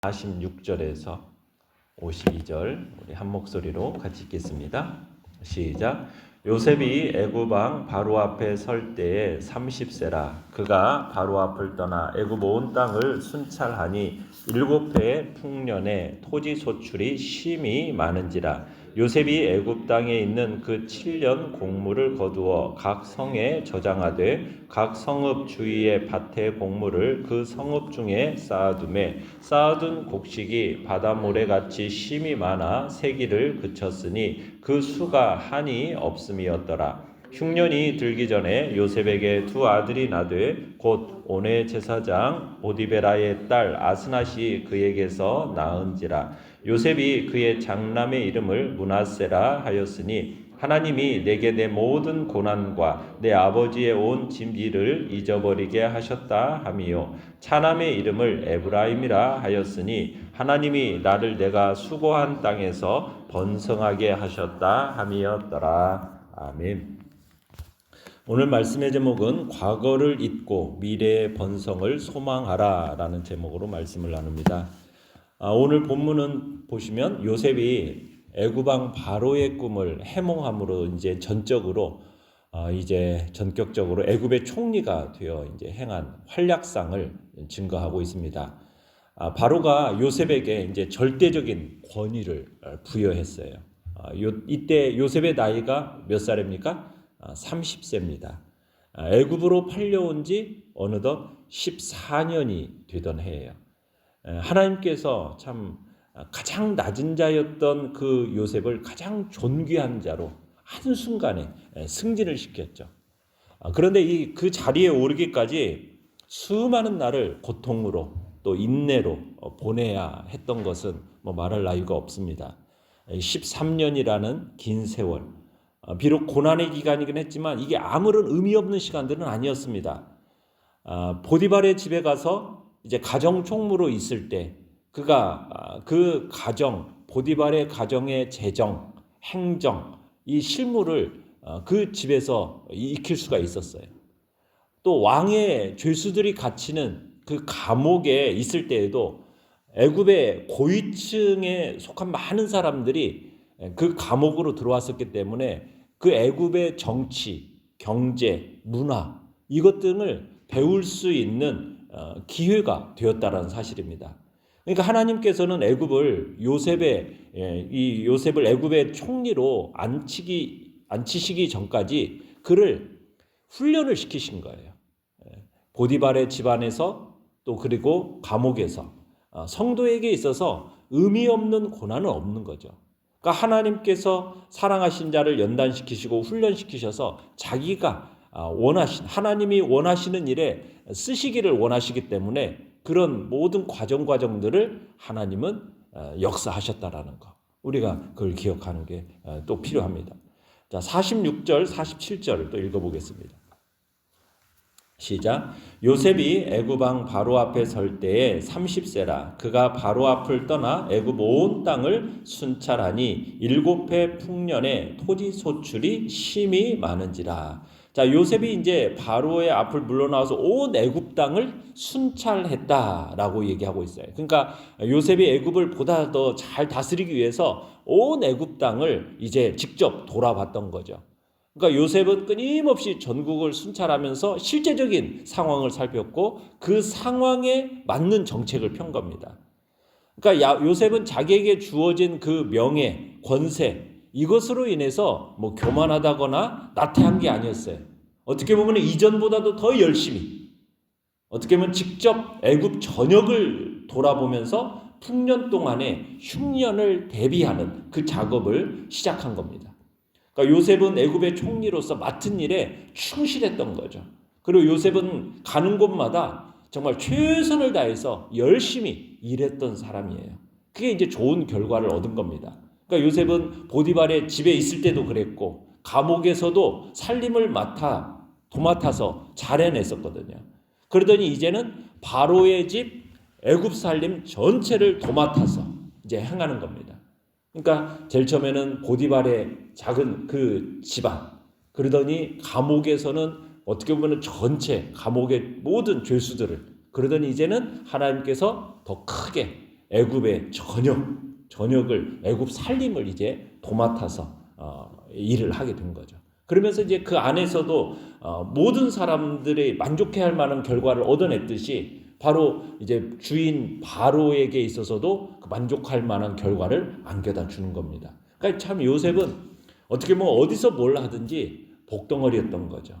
46절에서 52절 우리 한 목소리로 같이 읽겠습니다. 시작. 요셉이 애굽 왕 바로 앞에 설 때에 30세라. 그가 바로 앞을 떠나 애굽 온 땅을 순찰하니 7해의 풍년에 토지 소출이 심히 많은지라. 요셉이 애굽 땅에 있는 그 7년 곡물을 거두어 각 성에 저장하되 각 성읍 주위의 밭의 곡물을 그 성읍 중에 쌓아두매 쌓아둔 곡식이 바다 모래같이 심이 많아 세기를 그쳤으니 그 수가 한이 없음이었더라. 흉년이 들기 전에 요셉에게 두 아들이 나되 곧 온의 제사장 보디베라의 딸 아스낫이 그에게서 낳은지라. 요셉이 그의 장남의 이름을 므낫세라 하였으니 하나님이 내게 내 모든 고난과 내 아버지의 온 짐짓을 잊어버리게 하셨다 함이요. 차남의 이름을 에브라임이라 하였으니 하나님이 나를 내가 수고한 땅에서 번성하게 하셨다 함이었더라. 아멘. 오늘 말씀의 제목은 과거를 잊고 미래의 번성을 소망하라 라는 제목으로 말씀을 나눕니다. 오늘 본문은 보시면 요셉이 애굽 왕 바로의 꿈을 해몽함으로 이제 전적으로 전격적으로 애굽의 총리가 되어 이제 행한 활약상을 증거하고 있습니다. 바로가 요셉에게 이제 절대적인 권위를 부여했어요. 이때 요셉의 나이가 몇 살입니까? 30세입니다. 애굽으로 팔려온 지 어느덧 14년이 되던 해예요. 하나님께서 참 가장 낮은 자였던 그 요셉을 가장 존귀한 자로 한순간에 승진을 시켰죠. 그런데 그 자리에 오르기까지 수많은 날을 고통으로 또 인내로 보내야 했던 것은 말할 나위가 없습니다. 13년이라는 긴 세월, 비록 고난의 기간이긴 했지만 이게 아무런 의미 없는 시간들은 아니었습니다. 보디발의 집에 가서 이제 가정 총무로 있을 때 그가 그 가정, 보디발의 가정의 재정, 행정, 이 실무를 그 집에서 익힐 수가 있었어요. 또 왕의 죄수들이 갇히는 그 감옥에 있을 때에도 애굽의 고위층에 속한 많은 사람들이 그 감옥으로 들어왔었기 때문에 그 애굽의 정치, 경제, 문화 이것 등을 배울 수 있는 기회가 되었다라는 사실입니다. 그러니까 하나님께서는 요셉을 애굽의 총리로 앉히시기 전까지 그를 훈련을 시키신 거예요. 보디발의 집안에서 또 그리고 감옥에서 성도에게 있어서 의미 없는 고난은 없는 거죠. 그러니까 하나님께서 사랑하신 자를 연단시키시고 훈련시키셔서 자기가 하나님이 원하시는 일에 쓰시기를 원하시기 때문에 그런 모든 과정들을 하나님은 역사하셨다라는 거. 우리가 그걸 기억하는 게 또 필요합니다. 자, 46절, 47절을 또 읽어보겠습니다. 시작. 요셉이 애굽 왕 바로 앞에 설 때에 30세라. 그가 바로 앞을 떠나 애굽 온 땅을 순찰하니 7해 풍년에 토지 소출이 심히 많은지라. 자, 요셉이 이제 바로의 앞을 물러나와서 온 애굽 땅을 순찰했다라고 얘기하고 있어요. 그러니까 요셉이 애굽을 보다 더 잘 다스리기 위해서 온 애굽 땅을 이제 직접 돌아봤던 거죠. 그러니까 요셉은 끊임없이 전국을 순찰하면서 실제적인 상황을 살폈고 그 상황에 맞는 정책을 편 겁니다. 그러니까 요셉은 자기에게 주어진 그 명예, 권세 이것으로 인해서 교만하다거나 나태한 게 아니었어요. 어떻게 보면 이전보다도 더 열심히, 어떻게 보면 직접 애굽 전역을 돌아보면서 풍년 동안의 흉년을 대비하는 그 작업을 시작한 겁니다. 그러니까 요셉은 애굽의 총리로서 맡은 일에 충실했던 거죠. 그리고 요셉은 가는 곳마다 정말 최선을 다해서 열심히 일했던 사람이에요. 그게 이제 좋은 결과를 얻은 겁니다. 그러니까 요셉은 보디발의 집에 있을 때도 그랬고 감옥에서도 살림을 도맡아서 잘 해냈었거든요. 그러더니 이제는 바로의 집 애굽 살림 전체를 도맡아서 이제 행하는 겁니다. 그러니까 제일 처음에는 보디발의 작은 그 집안, 그러더니 감옥에서는 어떻게 보면 전체 감옥의 모든 죄수들을, 그러더니 이제는 하나님께서 더 크게 애굽의 전역을 애굽 살림을 이제 도맡아서 일을 하게 된 거죠. 그러면서 이제 그 안에서도 모든 사람들이 만족해할 만한 결과를 얻어냈듯이 바로 이제 주인 바로에게 있어서도 그 만족할 만한 결과를 안겨다 주는 겁니다. 그러니까 참 요셉은 어떻게 보면 어디서 뭘 하든지 복덩어리였던 거죠.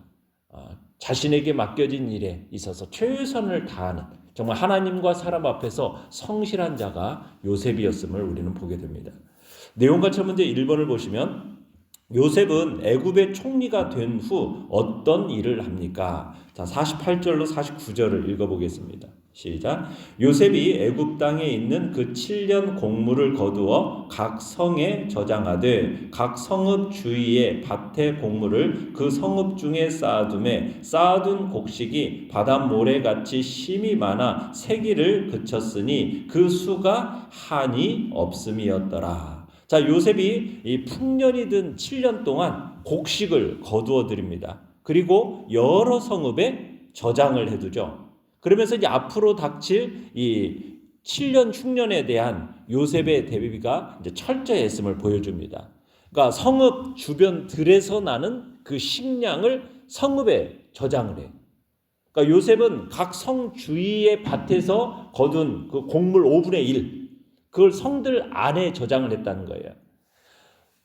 자신에게 맡겨진 일에 있어서 최선을 다하는 정말 하나님과 사람 앞에서 성실한 자가 요셉이었음을 우리는 보게 됩니다. 내용과처 문제 1번을 보시면 요셉은 애굽의 총리가 된 후 어떤 일을 합니까? 자, 48절로 49절을 읽어보겠습니다. 시작. 요셉이 애굽 땅에 있는 그 7년 곡물을 거두어 각 성에 저장하되 각 성읍 주위의 밭의 곡물을 그 성읍 중에 쌓아두매 쌓아둔 곡식이 바닷모래같이 심이 많아 세기를 그쳤으니 그 수가 한이 없음이었더라. 자, 요셉이 이 풍년이 든 7년 동안 곡식을 거두어 드립니다. 그리고 여러 성읍에 저장을 해두죠. 그러면서 이제 앞으로 닥칠 이 7년 흉년에 대한 요셉의 대비가 이제 철저했음을 보여줍니다. 그러니까 성읍 주변 들에서 나는 그 식량을 성읍에 저장을 해요. 그러니까 요셉은 각 성 주위의 밭에서 거둔 그 곡물 5분의 1 그걸 성들 안에 저장을 했다는 거예요.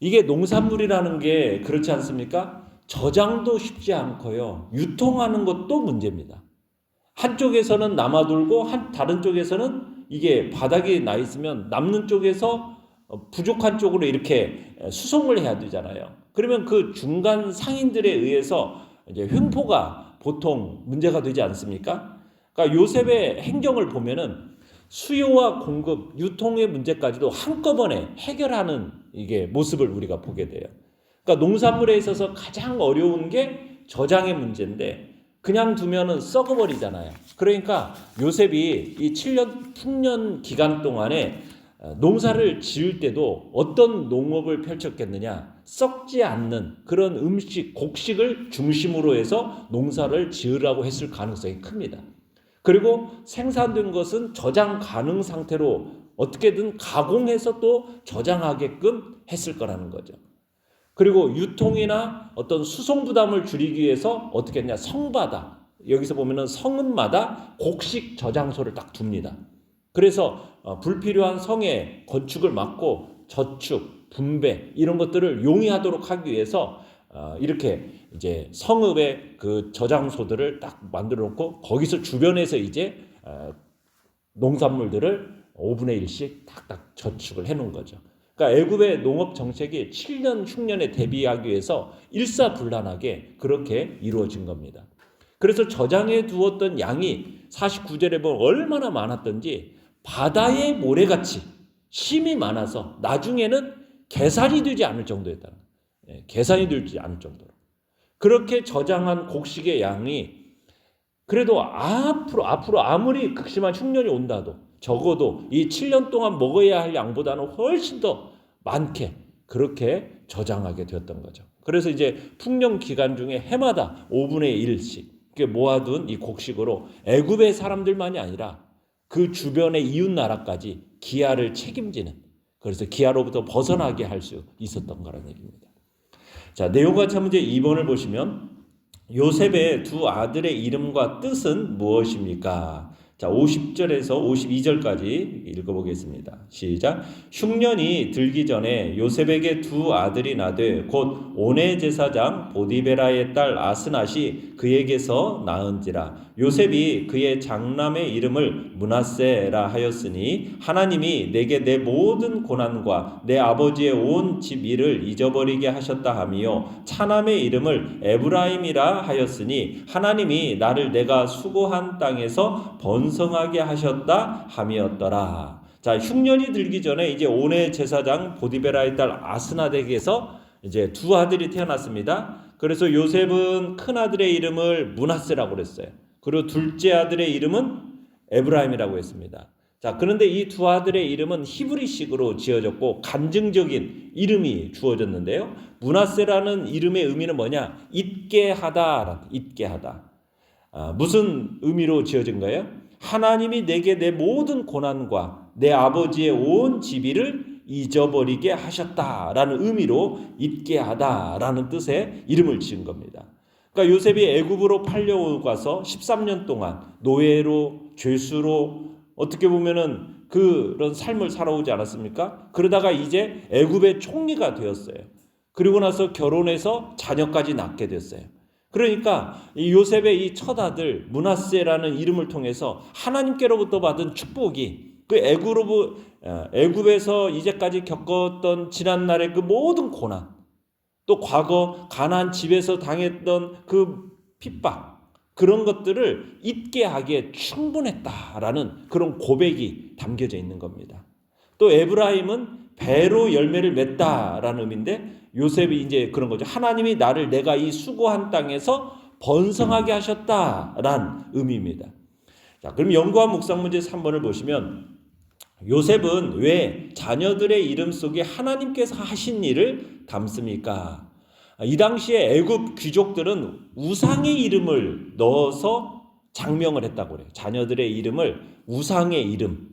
이게 농산물이라는 게 그렇지 않습니까? 저장도 쉽지 않고요. 유통하는 것도 문제입니다. 한쪽에서는 남아돌고 다른 쪽에서는 이게 바닥에 나 있으면 남는 쪽에서 부족한 쪽으로 이렇게 수송을 해야 되잖아요. 그러면 그 중간 상인들에 의해서 이제 횡포가 보통 문제가 되지 않습니까? 그러니까 요셉의 행정을 보면은 수요와 공급, 유통의 문제까지도 한꺼번에 해결하는 이게 모습을 우리가 보게 돼요. 그러니까 농산물에 있어서 가장 어려운 게 저장의 문제인데 그냥 두면은 썩어버리잖아요. 그러니까 요셉이 이 7년 풍년 기간 동안에 농사를 지을 때도 어떤 농업을 펼쳤겠느냐? 썩지 않는 그런 음식, 곡식을 중심으로 해서 농사를 지으라고 했을 가능성이 큽니다. 그리고 생산된 것은 저장 가능 상태로 어떻게든 가공해서 또 저장하게끔 했을 거라는 거죠. 그리고 유통이나 어떤 수송 부담을 줄이기 위해서 어떻게 했냐? 성마다 여기서 보면은 성읍마다 곡식 저장소를 딱 둡니다. 그래서 불필요한 성의 건축을 막고 저축, 분배 이런 것들을 용이하도록 하기 위해서 이렇게 이제 성읍의 그 저장소들을 딱 만들어 놓고 거기서 주변에서 이제 농산물들을 5분의 1씩 딱딱 저축을 해 놓은 거죠. 그러니까 애굽의 농업 정책이 7년 흉년에 대비하기 위해서 일사불란하게 그렇게 이루어진 겁니다. 그래서 저장해 두었던 양이 49절에 보면 얼마나 많았던지 바다의 모래같이 심이 많아서 나중에는 계산이 되지 않을 정도였다는 거예요. 계산이 되지 않을 정도로. 그렇게 저장한 곡식의 양이 그래도 앞으로 아무리 극심한 흉년이 온다도 적어도 이 7년 동안 먹어야 할 양보다는 훨씬 더 많게 그렇게 저장하게 되었던 거죠. 그래서 이제 풍년 기간 중에 해마다 5분의 1씩 모아둔 이 곡식으로 애굽의 사람들만이 아니라 그 주변의 이웃 나라까지 기아를 책임지는 그래서 기아로부터 벗어나게 할 수 있었던 거라는 얘기입니다. 자, 내용과 차 문제 2번을 보시면 요셉의 두 아들의 이름과 뜻은 무엇입니까? 자, 50절에서 52절까지 읽어보겠습니다. 시작. 흉년이 들기 전에 요셉에게 두 아들이 나되 곧 온의 제사장 보디베라의 딸 아스낫이 그에게서 낳은지라. 요셉이 그의 장남의 이름을 므낫세라 하였으니 하나님이 내게 내 모든 고난과 내 아버지의 온 집 일을 잊어버리게 하셨다 하며 차남의 이름을 에브라임이라 하였으니 하나님이 나를 내가 수고한 땅에서 번성하게 하셨다 함이었더라. 자, 흉년이 들기 전에 이제 온의 제사장 보디베라의 딸 아스낫에게서 이제 두 아들이 태어났습니다. 그래서 요셉은 큰 아들의 이름을 므낫세라고 그랬어요. 그리고 둘째 아들의 이름은 에브라임이라고 했습니다. 자, 그런데 이 두 아들의 이름은 히브리식으로 지어졌고 간증적인 이름이 주어졌는데요. 므낫세라는 이름의 의미는 뭐냐? 잊게 하다, 잊게 하다. 무슨 의미로 지어진 거예요? 하나님이 내게 내 모든 고난과 내 아버지의 온 지위를 잊어버리게 하셨다라는 의미로 잊게 하다라는 뜻의 이름을 지은 겁니다. 그러니까 요셉이 애굽으로 팔려가서 13년 동안 노예로 죄수로 어떻게 보면은 그런 삶을 살아오지 않았습니까? 그러다가 이제 애굽의 총리가 되었어요. 그리고 나서 결혼해서 자녀까지 낳게 됐어요. 그러니까 이 요셉의 이 첫 아들 므낫세라는 이름을 통해서 하나님께로부터 받은 축복이 그 애굽에서 이제까지 겪었던 지난날의 그 모든 고난, 또 과거 가나안 집에서 당했던 그 핍박, 그런 것들을 잊게 하기에 충분했다라는 그런 고백이 담겨져 있는 겁니다. 또 에브라임은 배로 열매를 맺다라는 의미인데, 요셉이 이제 그런 거죠. 하나님이 나를 내가 이 수고한 땅에서 번성하게 하셨다라는 의미입니다. 자, 그럼 연구한 묵상 문제 3번을 보시면, 요셉은 왜 자녀들의 이름 속에 하나님께서 하신 일을 담습니까? 이 당시에 애굽 귀족들은 우상의 이름을 넣어서 장명을 했다고 그래요. 자녀들의 이름을 우상의 이름.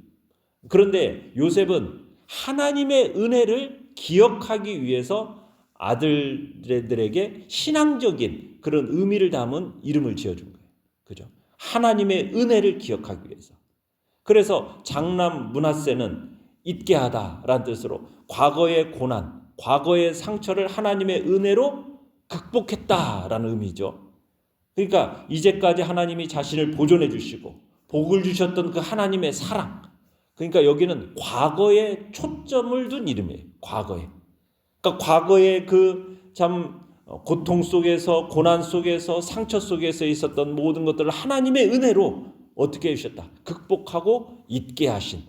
그런데 요셉은 하나님의 은혜를 기억하기 위해서 아들들에게 신앙적인 그런 의미를 담은 이름을 지어준 거예요. 그죠? 하나님의 은혜를 기억하기 위해서. 그래서 장남 므낫세는 잊게 하다라는 뜻으로 과거의 고난, 과거의 상처를 하나님의 은혜로 극복했다라는 의미죠. 그러니까 이제까지 하나님이 자신을 보존해 주시고 복을 주셨던 그 하나님의 사랑, 그러니까 여기는 과거에 초점을 둔 이름이에요. 과거에. 그러니까 과거의 그 참 고통 속에서, 고난 속에서, 상처 속에서 있었던 모든 것들을 하나님의 은혜로 어떻게 해주셨다? 극복하고 잊게 하신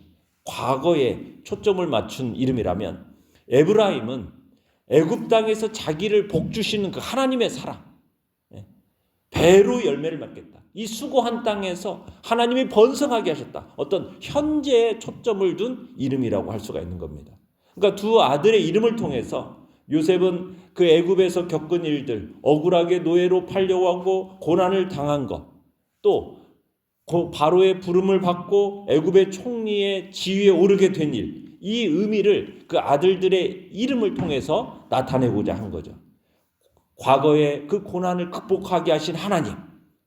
과거에 초점을 맞춘 이름이라면, 에브라임은 애굽 땅에서 자기를 복주시는 그 하나님의 사랑, 배로 열매를 맺겠다. 이 수고한 땅에서 하나님이 번성하게 하셨다. 어떤 현재에 초점을 둔 이름이라고 할 수가 있는 겁니다. 그러니까 두 아들의 이름을 통해서 요셉은 그 애굽에서 겪은 일들, 억울하게 노예로 팔려가고 고난을 당한 것, 또 바로의 부름을 받고 애굽의 총리의 지위에 오르게 된 일, 이 의미를 그 아들들의 이름을 통해서 나타내고자 한 거죠. 과거의 그 고난을 극복하게 하신 하나님,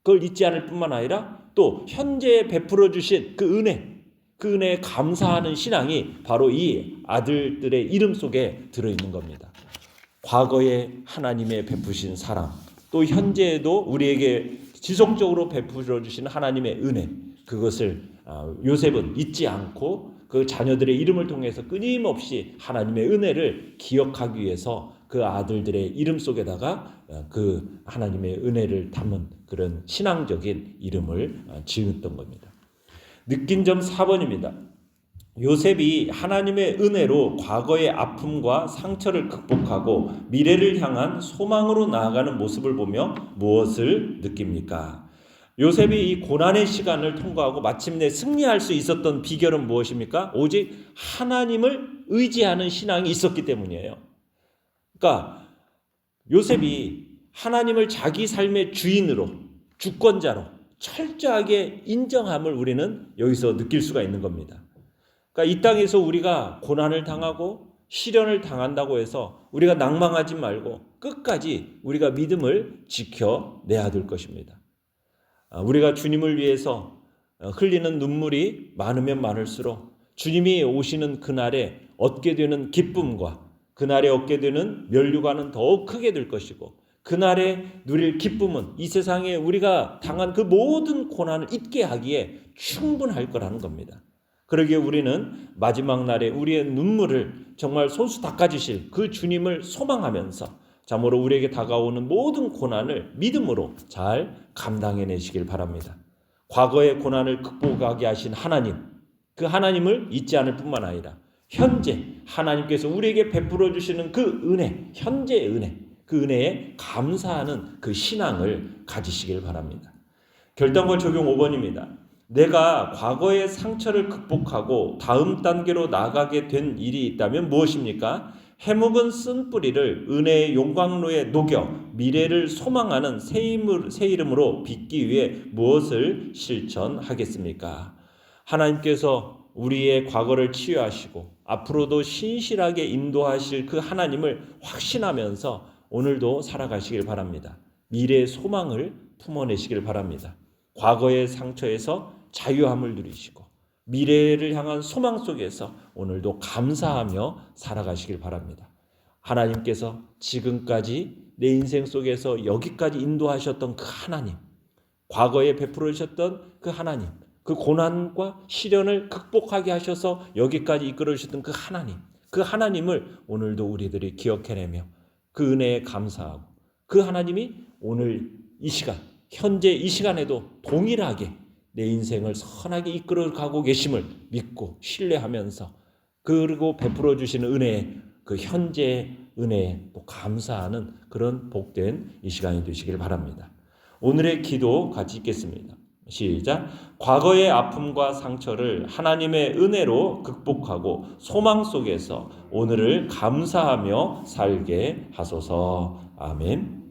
그걸 잊지 않을 뿐만 아니라 또 현재에 베풀어 주신 그 은혜, 그 은혜에 감사하는 신앙이 바로 이 아들들의 이름 속에 들어있는 겁니다. 과거에 하나님의 베푸신 사랑, 또 현재에도 우리에게 지속적으로 베풀어 주시는 하나님의 은혜, 그것을 요셉은 잊지 않고 그 자녀들의 이름을 통해서 끊임없이 하나님의 은혜를 기억하기 위해서 그 아들들의 이름 속에다가 그 하나님의 은혜를 담은 그런 신앙적인 이름을 지었던 겁니다. 느낀 점 4번입니다. 요셉이 하나님의 은혜로 과거의 아픔과 상처를 극복하고 미래를 향한 소망으로 나아가는 모습을 보며 무엇을 느낍니까? 요셉이 이 고난의 시간을 통과하고 마침내 승리할 수 있었던 비결은 무엇입니까? 오직 하나님을 의지하는 신앙이 있었기 때문이에요. 그러니까 요셉이 하나님을 자기 삶의 주인으로, 주권자로 철저하게 인정함을 우리는 여기서 느낄 수가 있는 겁니다. 그러니까 이 땅에서 우리가 고난을 당하고 시련을 당한다고 해서 우리가 낭망하지 말고 끝까지 우리가 믿음을 지켜내야 될 것입니다. 우리가 주님을 위해서 흘리는 눈물이 많으면 많을수록 주님이 오시는 그날에 얻게 되는 기쁨과 그날에 얻게 되는 면류관은 더욱 크게 될 것이고, 그날에 누릴 기쁨은 이 세상에 우리가 당한 그 모든 고난을 잊게 하기에 충분할 거라는 겁니다. 그러기에 우리는 마지막 날에 우리의 눈물을 정말 손수 닦아주실 그 주님을 소망하면서 참으로 우리에게 다가오는 모든 고난을 믿음으로 잘 감당해내시길 바랍니다. 과거의 고난을 극복하게 하신 하나님, 그 하나님을 잊지 않을 뿐만 아니라 현재 하나님께서 우리에게 베풀어 주시는 그 은혜, 현재의 은혜, 그 은혜에 감사하는 그 신앙을 가지시길 바랍니다. 결단과 적용 5번입니다. 내가 과거의 상처를 극복하고 다음 단계로 나가게 된 일이 있다면 무엇입니까? 해묵은 쓴 뿌리를 은혜의 용광로에 녹여 미래를 소망하는 새 이름으로 빚기 위해 무엇을 실천하겠습니까? 하나님께서 우리의 과거를 치유하시고 앞으로도 신실하게 인도하실 그 하나님을 확신하면서 오늘도 살아가시길 바랍니다. 미래의 소망을 품어내시길 바랍니다. 과거의 상처에서 자유함을 누리시고 미래를 향한 소망 속에서 오늘도 감사하며 살아가시길 바랍니다. 하나님께서 지금까지 내 인생 속에서 여기까지 인도하셨던 그 하나님, 과거에 베풀어 주셨던 그 하나님, 그 고난과 시련을 극복하게 하셔서 여기까지 이끌어 주셨던 그 하나님, 그 하나님을 오늘도 우리들이 기억해내며 그 은혜에 감사하고 그 하나님이 오늘 이 시간, 현재 이 시간에도 동일하게 내 인생을 선하게 이끌어 가고 계심을 믿고 신뢰하면서 그리고 베풀어 주시는 은혜에 그 현재의 은혜에 또 감사하는 그런 복된 이 시간이 되시길 바랍니다. 오늘의 기도 같이 읽겠습니다. 시작. 과거의 아픔과 상처를 하나님의 은혜로 극복하고 소망 속에서 오늘을 감사하며 살게 하소서. 아멘.